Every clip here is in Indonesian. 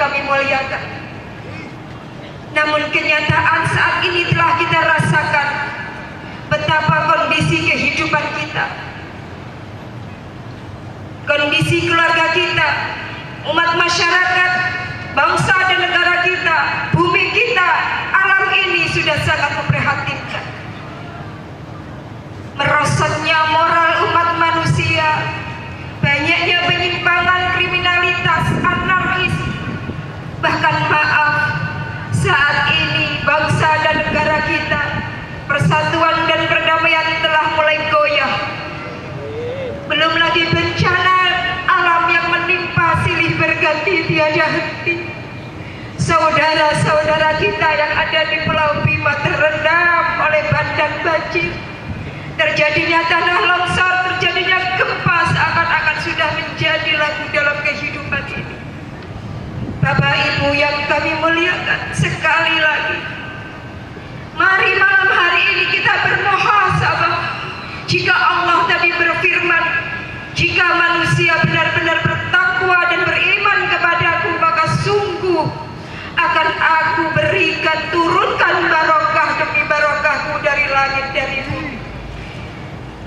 kami muliakan. Namun kenyataan saat ini telah kita rasakan betapa kondisi kehidupan kita, kondisi keluarga kita, umat masyarakat, bangsa dan negara kita, bumi kita, alam ini sudah sangat memprihatinkan. Merosotnya moral umat manusia, banyaknya penyimpangan, kriminalitas, anarkis, bahkan maaf, saat ini bangsa dan negara kita, persatuan dan perdamaian telah mulai goyah. Belum lagi bencana alam yang menimpa silih berganti tiada henti. Saudara-saudara kita yang ada di Pulau Bima terendam oleh bandang banjir. Terjadinya tanah longsor, terjadinya gempa seakan-akan sudah menjadi lagu dalam kehidupan ini. Bapak Ibu yang kami muliakan, sekali lagi mari malam hari ini kita bermuhasabah. Jika Allah tadi berfirman, jika manusia benar-benar bertakwa dan beriman kepadaku, maka sungguh akan aku berikan, turunkan barokah demi barokahku dari langit dari bumi.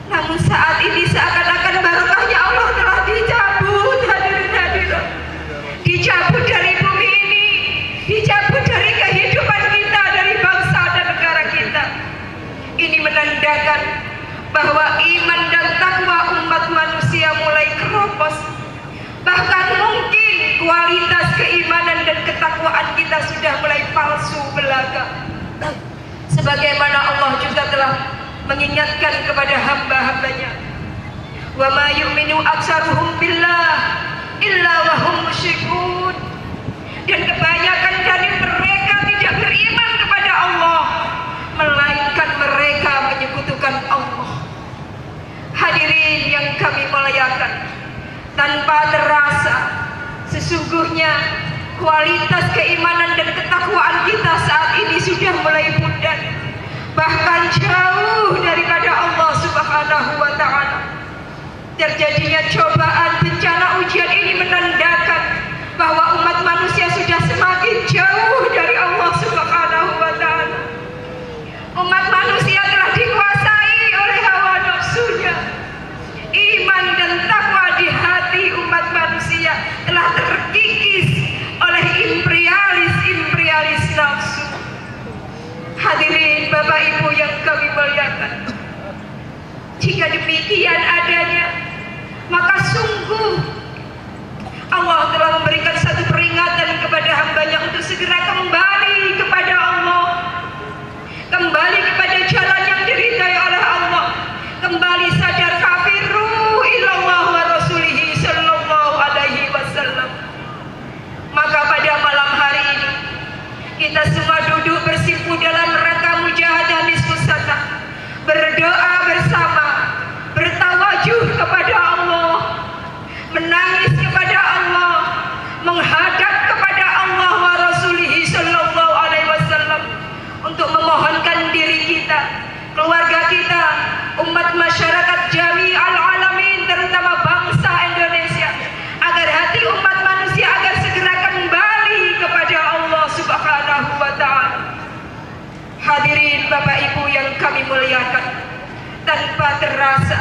Namun saat ini seakan-akan barokahnya Allah telah dicabut, hadirin-hadirat. Dicabut dari bumi ini, dicabut dari kehidupan kita, dari bangsa dan negara kita. Ini menandakan bahwa iman dan takwa umat manusia mulai keropos. Bahkan mungkin kualitas keimanan dan ketakwaan kita sudah mulai palsu belaka. Sebagaimana Allah juga telah mengingatkan kepada hamba-hambanya, wa ma yu'minu aktsaruhum billah illa wa hum musyrikun. Dan kebanyakan dari mereka tidak beriman kepada Allah, melainkan mereka menyekutukan Allah. Hadirin yang kami muliakan, tanpa terasa sesungguhnya kualitas keimanan dan ketakwaan kita saat ini sudah mulai pudar, bahkan jauh daripada Allah Subhanahu wa ta'ala. Terjadinya cobaan, bencana, ujian ini menandakan bahwa umat manusia sudah semakin jauh dari Allah Subhanahu wa ta'ala. Umat manusia telah dikuasai oleh hawa nafsunya. Iman dan takwa di hati umat manusia telah terkikis oleh imperialis nafsu. Hadirin Bapak Ibu yang kami muliakan, jika demikian adanya, maka sungguh Allah telah memberikan satu peringatan kepada hambanya untuk segera kembali kepada Allah, kembali kepada jalan yang diridai oleh Allah, kembali sadar kafiru ilallah wa rasulihi sallallahu alaihi wasallam. Maka pada malam hari ini kita semua duduk bersimpu dalam rangka mujahadah nisfus sanah, berdoa bersama, bertawajuh kepada Allah, menangis kepada Allah, menghadap kepada Allah wa rasulihi sallallahu alaihi wasallam untuk memohonkan diri kita, keluarga kita, umat masyarakat jami'al alamin, terutama bangsa Indonesia, agar hati umat manusia agar segera kembali kepada Allah Subhanahu wa ta'ala. Hadirin Bapak Ibu yang kami muliakan, tanpa terasa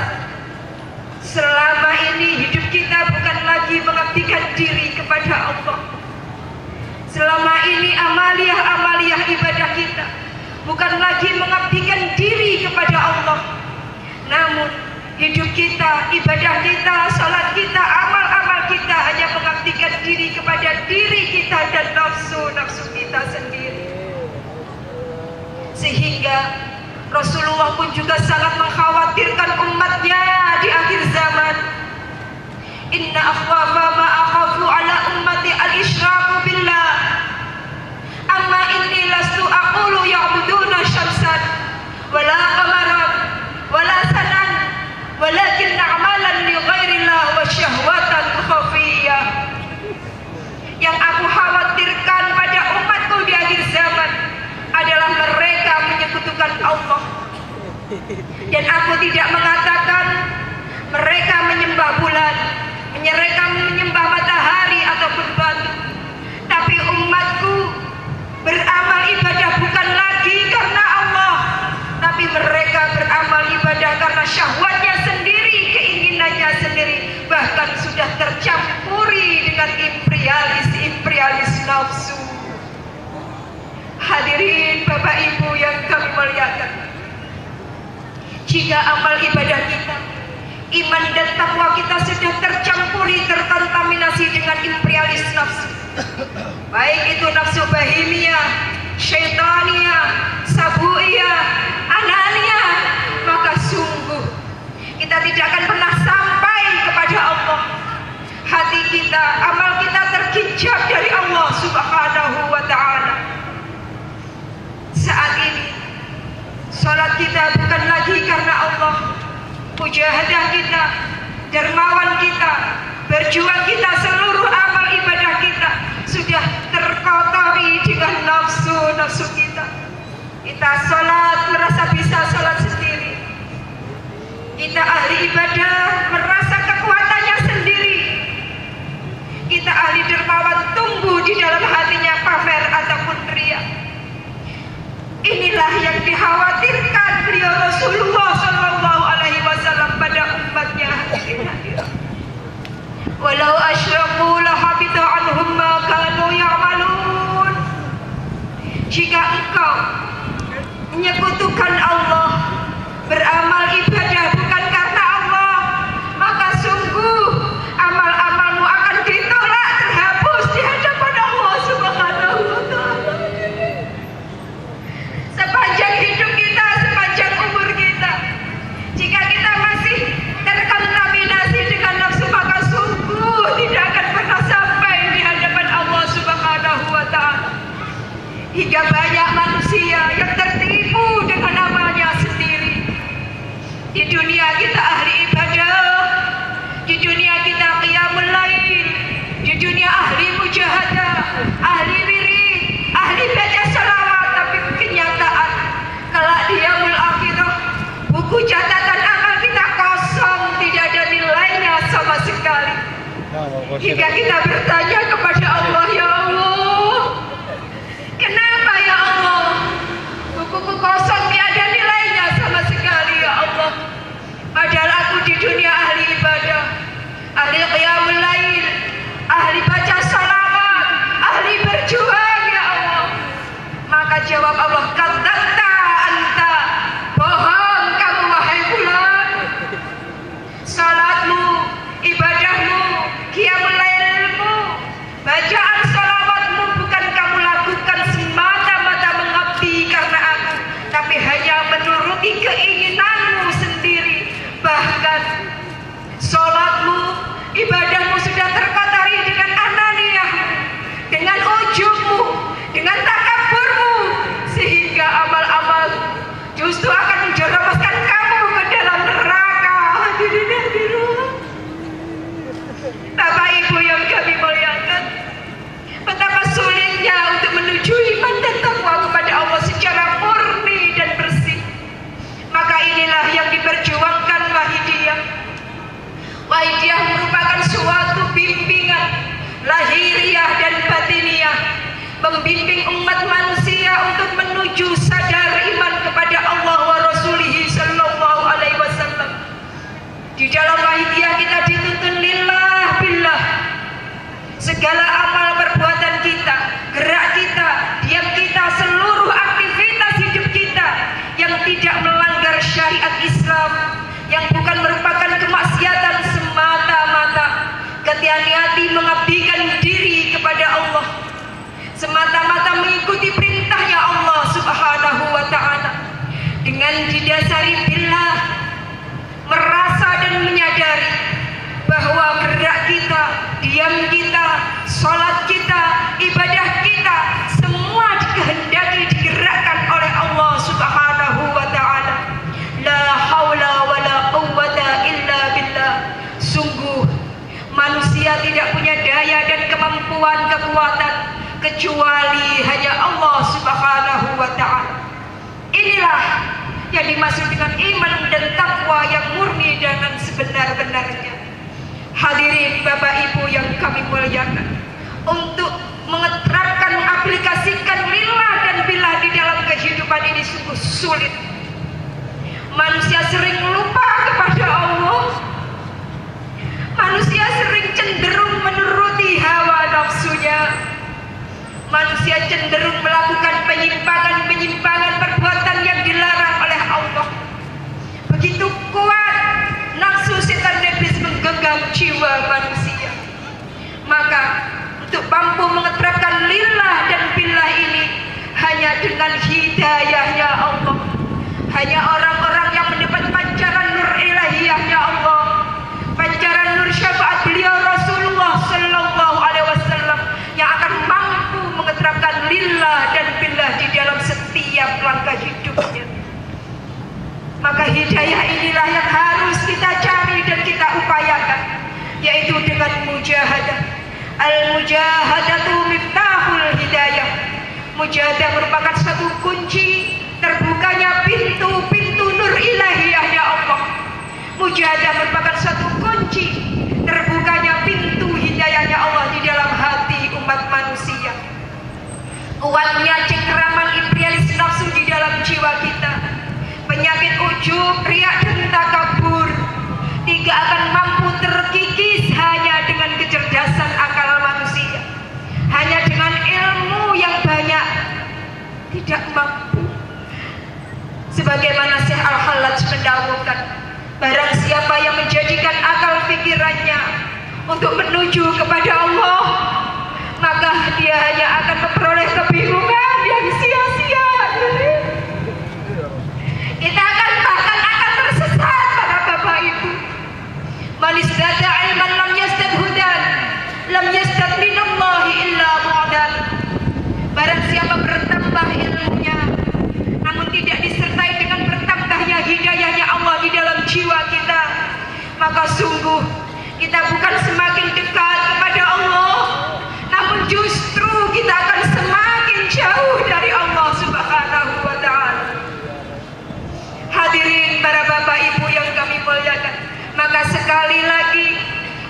selama ini hidup kita bukan lagi mengabdikan diri kepada Allah. Selama ini amaliyah ibadah kita bukan lagi mengabdikan diri kepada Allah. Namun hidup kita, ibadah kita, salat kita, amal-amal kita hanya mengabdikan diri kepada diri kita dan nafsu kita sendiri. Sehingga Rasulullah pun juga sangat mengkhawatirkan umatnya di akhir zaman. Inna akhwafa ma akhafu ala ummati al-isyraku billah. Amma inni lastu aqulu ya'buduna syamsan wala qamaran wala sanan walakin a'malan li ghairillah wa syahwatan khafiyah. Yang aku khawatirkan pada umatku di akhir zaman adalah mereka menyekutukan Allah. Dan aku tidak mengatakan mereka menyembah bulan, mereka menyembah matahari ataupun batu, tapi Bapak Ibu yang kami muliakan, jika amal ibadah kita, iman dan takwa kita sudah tercampuri, terkontaminasi dengan imperialis nafsu, baik itu nafsu bahimiyah, syaitaniah, sabuiyah, ananiyah, maka sungguh kita tidak akan pernah sampai kepada Allah. Hati kita, amal kita terhijab dari Allah Subhanahu wa ta'ala. Saat ini salat kita bukan lagi karena Allah, mujahadah kita, dermawan kita, berjuang kita, seluruh amal ibadah kita sudah terkotori dengan nafsu kita. Kita salat merasa bisa salat sendiri, kita ahli ibadah merasa kekuatannya sendiri, kita ahli dermawan tumbuh di dalam hatinya pamer ataupun ria. Inilah yang dikhawatirkan beliau Rasulullah Sallallahu Alaihi Wasallam pada umatnya. Walau asyraku lahabita anhum ma kanu ya'malun. Jika engkau menyekutukan Allah, beramal ibadah bukan karena Allah, maka sungguh amal-amalmu akan ditolak, terhapus di hadapan Allah Subhanahu wa ta'ala. Sepanjang hidup kita, sepanjang umur kita, jika kita masih terkontaminasi dengan nafsu, maka sungguh tidak akan pernah sampai di hadapan Allah Subhanahu wa ta'ala. Hingga banyak manusia yang tertipu dengan amalnya sendiri. Di dunia kita ahli ibadah, di dunia kita qiyamul lail, di dunia ahli mujahadah, ahli wirid, ahli baca salawat, tapi kenyataan kelak di yaumul akhirah buku catatan amal kita kosong, tidak ada nilainya sama sekali. Hingga kita bertanya kepada Allah, ya Allah, kenapa ya Allah bukuku kosong, tiada nilainya sama sekali ya Allah. Padahal aku di dunia ahli ibadah, ahli qiyamul lail, ahli baca salawat, ahli berjuang ya Allah. Maka jawab Allah, kadzabta anta, bohong kamu wahai fulan. Salatmu, ibadahmu, qiyamul lailmu, bacaan salawatmu bukan kamu lakukan semata-mata mengabdi karena aku, tapi hanya menuruti keinginanmu sendiri. Bahkan salatmu, ibadahmu sudah terkotori dengan ananiyahmu, dengan ujubmu, dengan takabburmu, sehingga amal-amal justru akan menjerumuskan kamu ke dalam neraka. Bapak Ibu yang kami muliakan, betapa sulitnya untuk menuju iman dan takwa kepada Allah secara murni dan bersih. Maka inilah yang diperjuangkan Wahidiyah. Wahidiyah merupakan suatu bimbingan lahiriah dan batiniyah, membimbing umat manusia untuk menuju sadar iman kepada Allah wa Rasulihi Sallallahu Alaihi Wasallam. Di dalam Wahidiyah kita dituntun lillah billah. Segala amal perbuatan kita, gerak kita, diam kita, seluruh aktivitas hidup kita yang tidak melanggar syariat Islam, yang bukan merupakan kemaksiatan semata-mata, hati-hati mengabdikan diri kepada Allah, semata-mata mengikuti perintahnya Allah Subhanahu wa ta'ala, dengan didasari billah, merasa dan menyadari bahwa gerak kita, diam kita, salat kita, ibadah kita, semua dikehendaki digerakkan oleh Allah Subhanahu wa ta'ala. La haula wa la quwwata illa billah. Sungguh manusia tidak punya daya dan kemampuan, kekuatan kecuali hanya Allah Subhanahu wa ta'ala. Inilah yang dimaksud dengan iman dan takwa yang murni dan sebenar-benarnya. Hadirin Bapak Ibu yang kami muliakan, untuk mengeterapkan, mengaplikasikan lillah dan billah di dalam kehidupan ini sungguh sulit. Manusia sering lupa kepada Allah. Manusia sering cenderung menuruti hawa nafsunya. Manusia cenderung melakukan penyimpangan-penyimpangan jiwa manusia. Maka untuk mampu mengeterapkan lillah dan billah ini hanya dengan hidayahnya Allah, hanya orang-orang yang mendapat pancaran nur ilahiyahnya Allah, pancaran nur syafaat beliau Rasulullah Sallallahu Alaihi Wasallam yang akan mampu mengeterapkan lillah dan billah di dalam setiap langkah hidupnya. Maka hidayah inilah yang harus kita cari dan kita upayakan, yaitu dengan mujahadah. Al-mujahadatu miftahul hidayah. Mujahadah merupakan satu kunci terbukanya pintu-pintu nur ilahiyahnya Allah. Mujahadah merupakan satu kunci terbukanya pintu hidayahnya Allah di dalam hati umat manusia. Kuatnya cengkeraman imperialis nafsu di dalam jiwa kita, penyakit ujub, riak dan takabur tidak akan mampu terkikis hanya dengan kecerdasan akal manusia, hanya dengan ilmu yang banyak tidak mampu. Sebagaimana Syekh Al-Hallaj mendawuhkan, barang siapa yang menjadikan akal pikirannya untuk menuju kepada Allah, maka dia hanya akan memperoleh kebingungan yang sia-sia. Kita bahkan akan tersesat, para bapak ibu. Man izdada ilman lam yazdad hudan, lam yazdad minallahi illa bu'dan. Barang siapa bertambah ilmunya namun tidak disertai dengan bertambahnya hidayahnya Allah di dalam jiwa kita, maka sungguh kita bukan semakin dekat kepada Allah, namun justru kita akan semakin jauh dari Allah Subhanahu wa ta'ala. Hadirin para bapak ibu yang kami muliakan, maka sekali lagi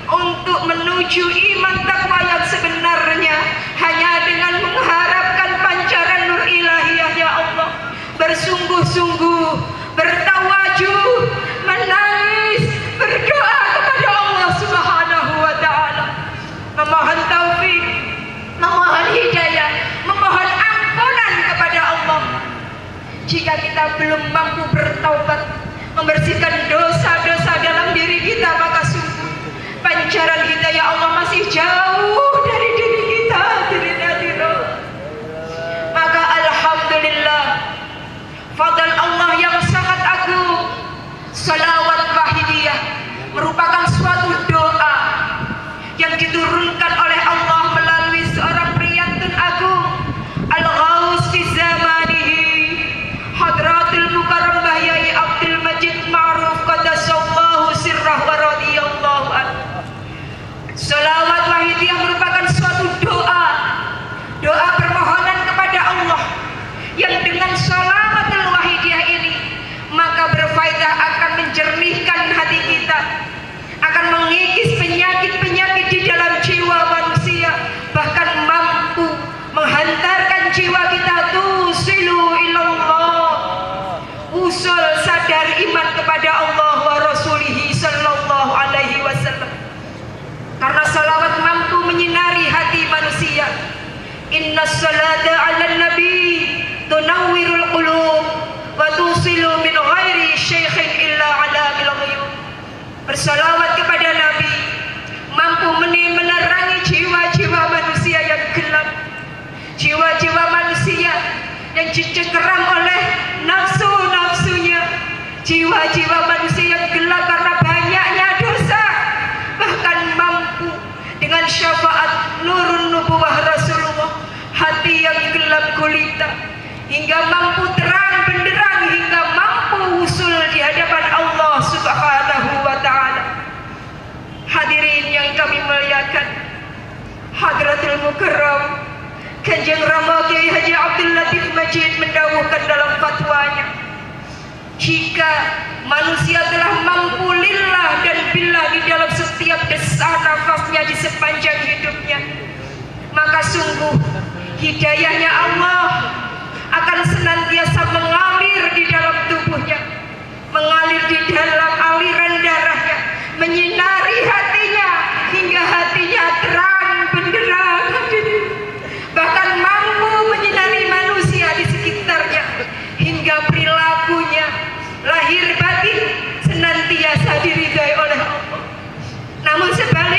untuk menuju iman takwa yang sebenarnya hanya dengan mengharapkan pancaran nur ilahiyahnya Allah, bersungguh-sungguh, bertawajuh, menangis, berdoa kepada Allah Subhanahu wa ta'ala, memohon taufik, memohon hidayah, memohon ampunan kepada Allah. Jika kita belum mampu bertaubat, membersihkan dosa-dosa dalam diri kita, maka sungguh pancaran hidayah Allah masih jauh dari diri kita. Maka alhamdulillah, fadl Allah yang sangat agung, salawat wahidiyah merupakan suatu doa yang diturunkan oleh Allah melalui seorang priyantun agung, Al-Ghaus fi zamanihi, Hadratul Mukarram Bahyai Abdul Majid Ma'ruf qaddasallahu sirrah wa radiyallahu anhu. Salawat wahidiyah merupakan suatu doa, doa permohonan kepada Allah yang dengan salawatul wahidiyah ini maka berfaedah, akan menjernihkan hati kita, akan mengikis penyakit-penyakit di dalam jiwa manusia, bahkan mampu menghantarkan jiwa kita tusilu ilallah, usul sadar iman kepada Allah wa rasulihi sallallahu alaihi wasallam. Karena salawat mampu menyinari hati manusia. Inna salata ala nabi tunawwirul qulub wa tusilu min ghairi syaikhin illa ala bil ghuyub. Bersalawat kepada Nabi mampu menerangi jiwa-jiwa manusia yang gelap, jiwa-jiwa manusia yang dicengkeram oleh nafsu-nafsunya, jiwa-jiwa manusia yang gelap karena banyaknya dosa, bahkan mampu dengan syafaat nurun nubuwah Rasulullah, hati yang gelap gulita hingga mampu terang benderang, hingga mampu usul di hadapan Allah Subhanahu wa ta'ala. Hadirin yang kami muliakan, Hadratul Mukarram Kanjeng Rama Kiai Haji Abdul Latif Majid mendawuhkan dalam fatwanya, jika manusia telah mampu lillah dan billah di dalam setiap desah nafasnya di sepanjang hidupnya, maka sungguh hidayahnya Allah akan senantiasa mengalir di dalam tubuhnya, mengalir di dalam aliran darahnya, menyinari hatinya hingga hatinya terang benderang, bahkan mampu menyinari manusia di sekitarnya hingga perilakunya lahir batin senantiasa diridhai oleh Allah. Namun sebaliknya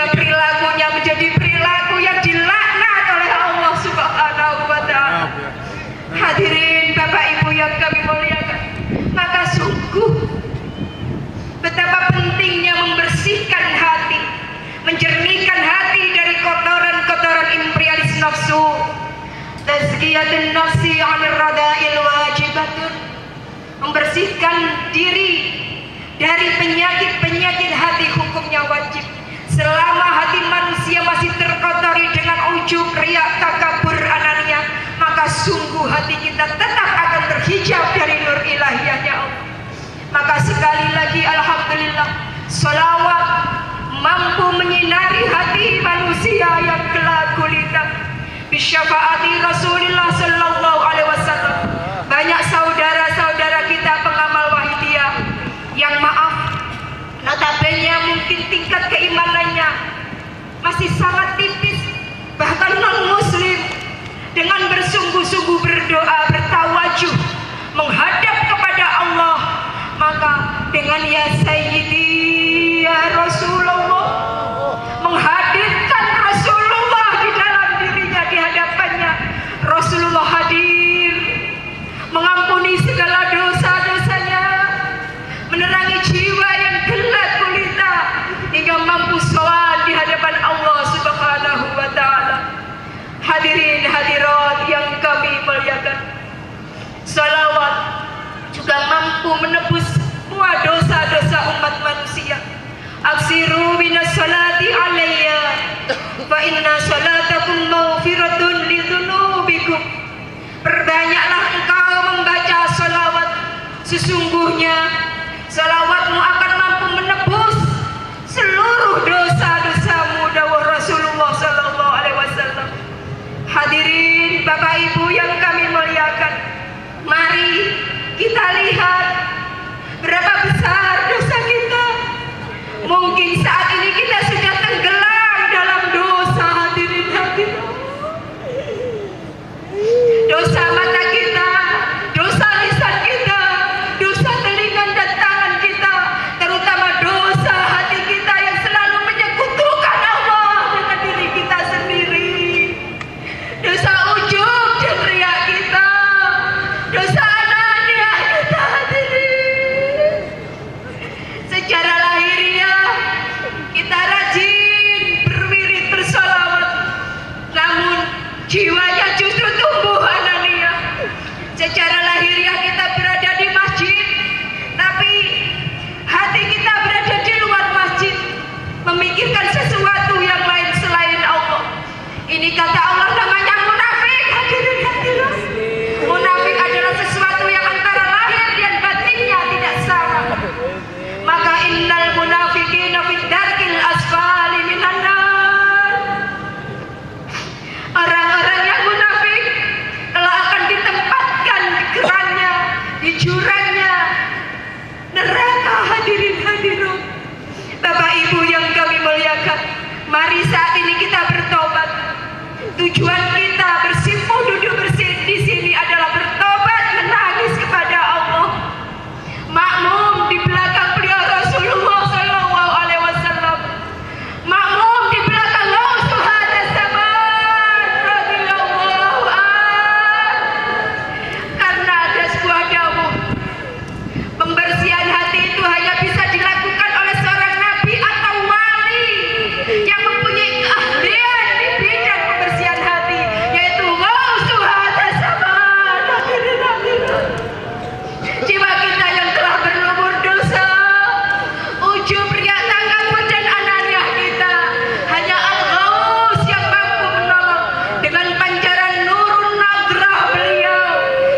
sehingga perilakunya menjadi perilaku yang dilaknat oleh Allah Subhanahu wa Ta'ala. Hadirin Bapak Ibu yang kami muliakan, maka sungguh betapa pentingnya membersihkan hati, menjernihkan hati dari kotoran-kotoran imperialis nafsu. Tazkiyatun nafsi 'anil rada'il wajibatun, membersihkan diri dari penyakit-penyakit hati hukumnya wajib. Selama hati manusia masih terkotori dengan ujub, riak, takabur, anania, maka sungguh hati kita tetap akan terhijab dari nur ilahiyahnya Allah. Maka sekali lagi alhamdulillah, salawat mampu menyinari hati manusia yang gelap gulita. Bisyafaati Rasulullah sallallahu alaihi wasallam. Banyak saudara-saudara kita pengamal wahidiyah yang maaf, notabene mungkin tingkat keimanannya masih sangat tipis, bahkan non muslim, dengan bersungguh-sungguh berdoa, bertawajuh menghadap kepada Allah, maka dengan ya Sayyidi ya Rasulullah, menghadirkan Rasulullah di dalam dirinya, di hadapannya Rasulullah hadir, mengampuni segala dosa-dosanya, menerangi jiwa yang gelap gulita hingga mampu sholat di hadapan Allah Subhanahu wa Ta'ala. Hadirin hadirat yang kami muliakan, salawat juga mampu menebus semua dosa-dosa umat manusia. Aksiru minas salati alayya fa inna salatakum maghfiratun lidzunubikum. Perbanyaklah engkau membaca salawat, sesungguhnya salawatmu akan mampu menebus seluruh dosa-dosamu, dawuh Rasulullah sallallahu alaihi wasallam. Hadirin Bapak Ibu yang kami muliakan, mari kita lihat berapa besar dosa kita. Mungkin saat ini kita sudah tenggelam dalam dosa, hadirin hadirat. Dosa mata kita, dosa lisan kita, dosa telinga dan tangan kita, terutama dosa hati kita yang selalu menyekutukan Allah dengan diri kita sendiri. Dosa ujub dan riak kita, dosa ananiah kita, hadirin. Secara lahiriah kita rajin berwirid bersolawat, namun jiwanya justru tumbuh ananiah. Secara lahiriah kita berada di masjid, tapi hati kita berada di luar masjid, memikirkan sesuatu yang lain selain Allah. Ini kata Allah namanya munafik, hadirin hadirat. Munafik adalah sesuatu yang antara lahir dan batinnya tidak sama. Maka innal munafiqina fid darkil asfali minan nar. Orang-orang yang munafik telah akan ditempatkan di kerannya, di jurangnya neraka, hadirin hadirat. Bapak Ibu yang kami muliakan, mari saat ini kita bertobat. Tujuan kita bersimpuh duduk di sini adalah bertobat, menangis kepada Allah. Makmum di belakang beliau Rasulullah sallallahu alaihi wasallam, makmum di belakang Rasul hadas zaman radhiyallahu an. Karena ada sebuah dawuh, pembersihan hati itu hanya bisa dilakukan oleh seorang nabi atau wali yang mempunyai keahlian di bidang pembersihan hati, yaitu Rasul hadas zaman. Hadirin hadirat, jiwa kita yang telah berlumur dosa, ujub, riak, takabur dan ananiah kita, hanya Al-Ghaus yang mampu menolong dengan pancaran nurun nadrah beliau,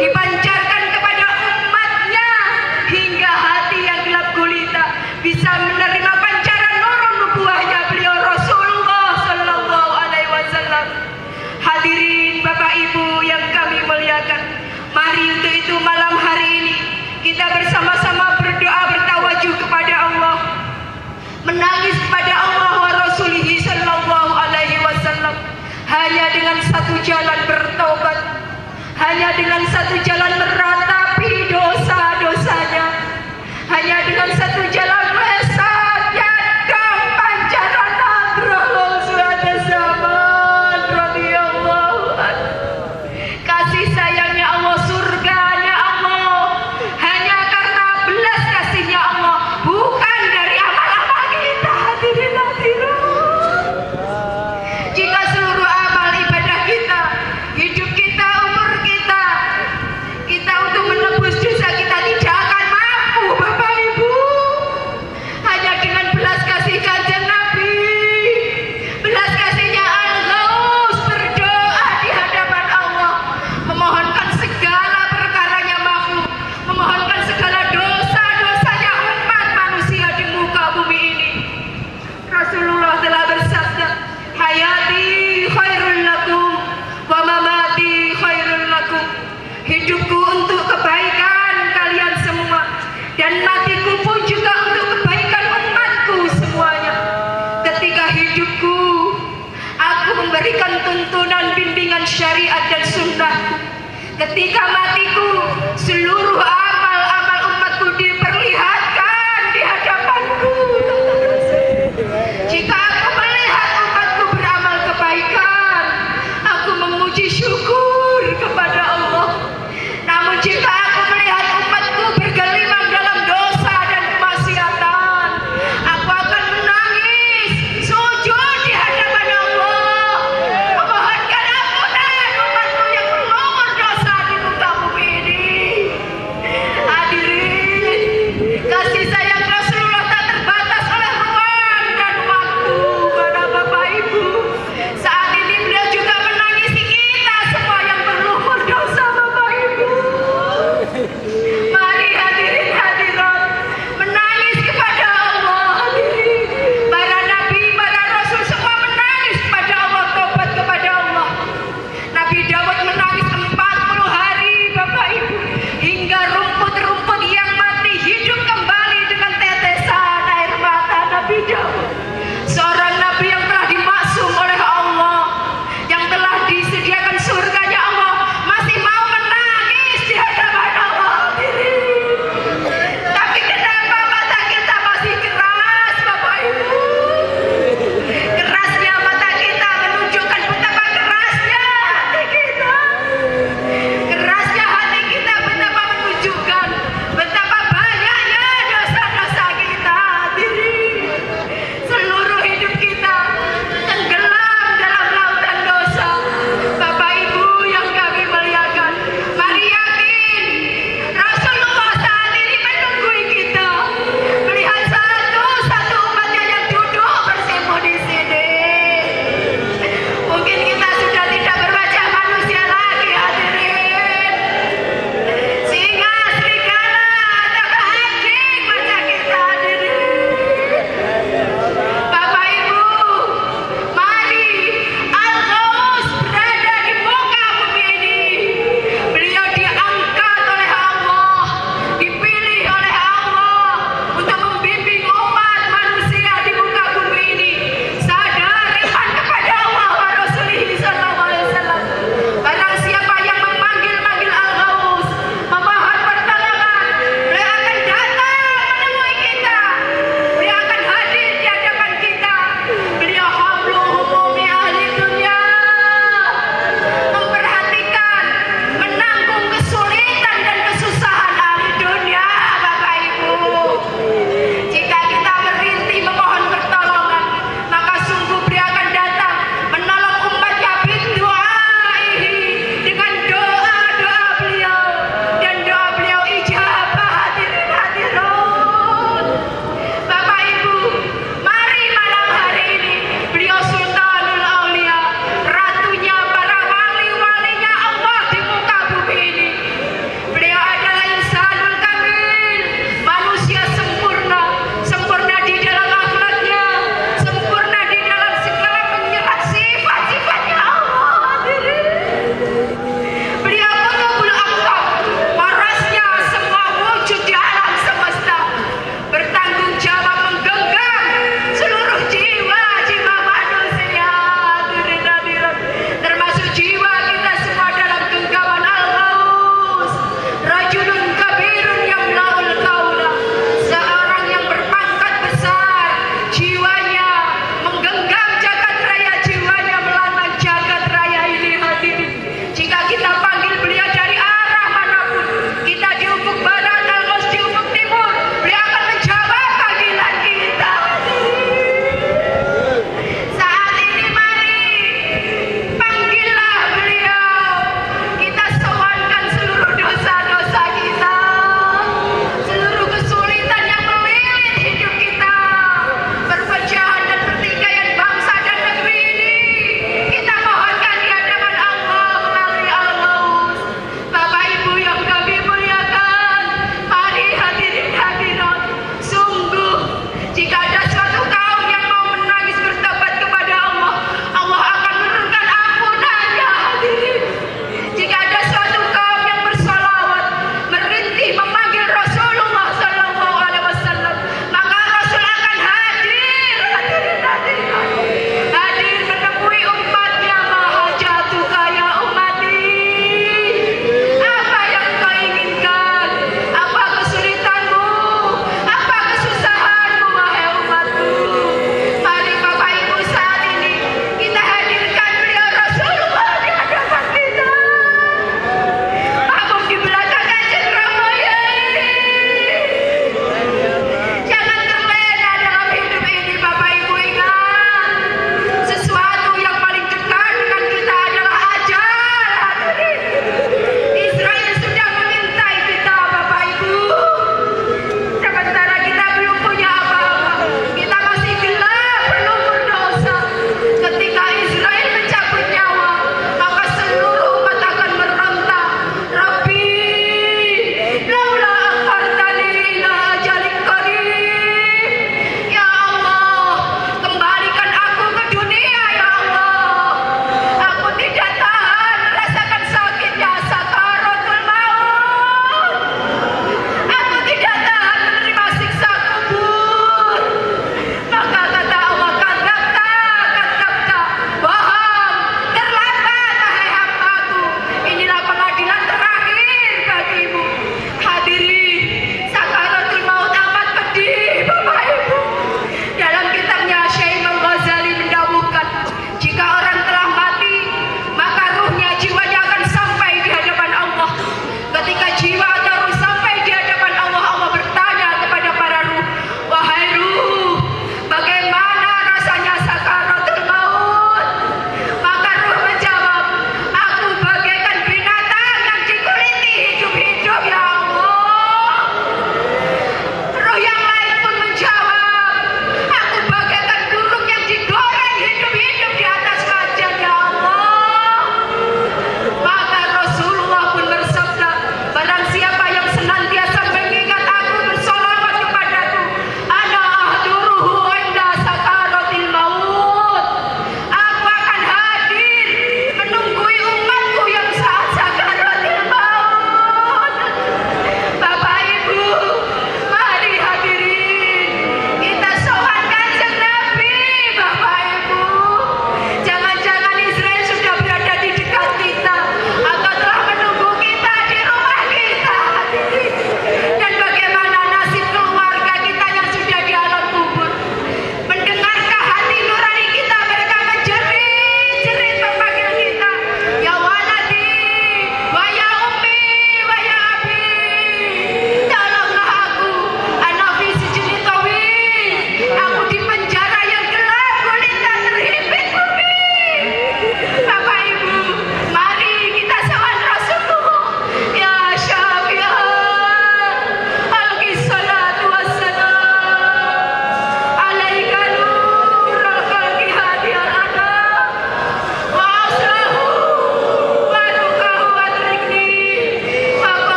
dipancarkan kepada umatnya hingga hati yang gelap gulita bisa menerima pancaran nurun nubuahnya beliau Rasulullah sallallahu alaihi wasallam. Hadirin Bapak Ibu yang kami muliakan, mari untuk itu malam hari ini kita bersama-sama berdoa, bertawajuh kepada Allah, menangis kepada Allah wa Rasulihi sallallahu alaihi wasallam. Hanya dengan satu jalan bertobat, hanya dengan satu jalan meratapi dosa-dosanya, hanya dengan satu jalan melesatkan pancaran nadrah memberikan tuntunan bimbingan syariat dan sunnah. Ketika matiku, seluruh amal-amal umatku diperlihatkan di hadapanku. Jika aku melihat umatku beramal kebaikan, aku memuji syukur kepada Allah. Namun jika aku melihat umatku bergelimang dalam dosa dan kemaksiatan, aku akan menangis, sujud di hadapan Allah, memohonkan ampunan umatku yang berlumur dosa di muka bumi ini.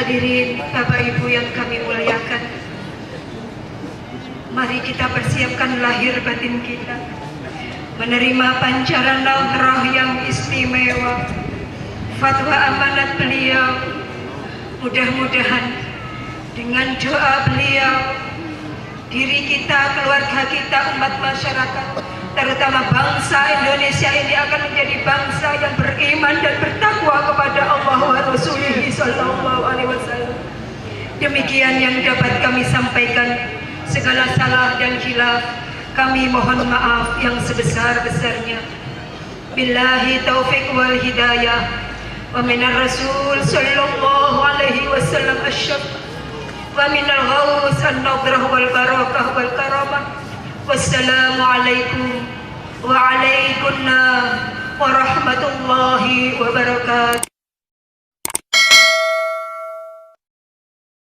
Hadirin Bapak Ibu yang kami muliakan, mari kita persiapkan lahir batin kita menerima pancaran naungroh yang istimewa, fatwa amanat beliau. Mudah-mudahan dengan doa beliau, diri kita, keluarga kita, umat masyarakat, terutama bangsa Indonesia ini akan menjadi bangsa yang beriman dan bertakwa kepada Allah wa Rasulih sallallahu alaihi wasallam. Demikian yang dapat kami sampaikan. Segala salah dan khilaf kami mohon maaf yang sebesar-besarnya. Billahi taufiq wal hidayah. Wa minar rasul sallallahu alaihi wasallam asyaf. Wa minal ghaus an-nadrah wal barakah wal karamah. Wassalamualaikum wa alaikumussalam warahmatullahi wabarakatuh.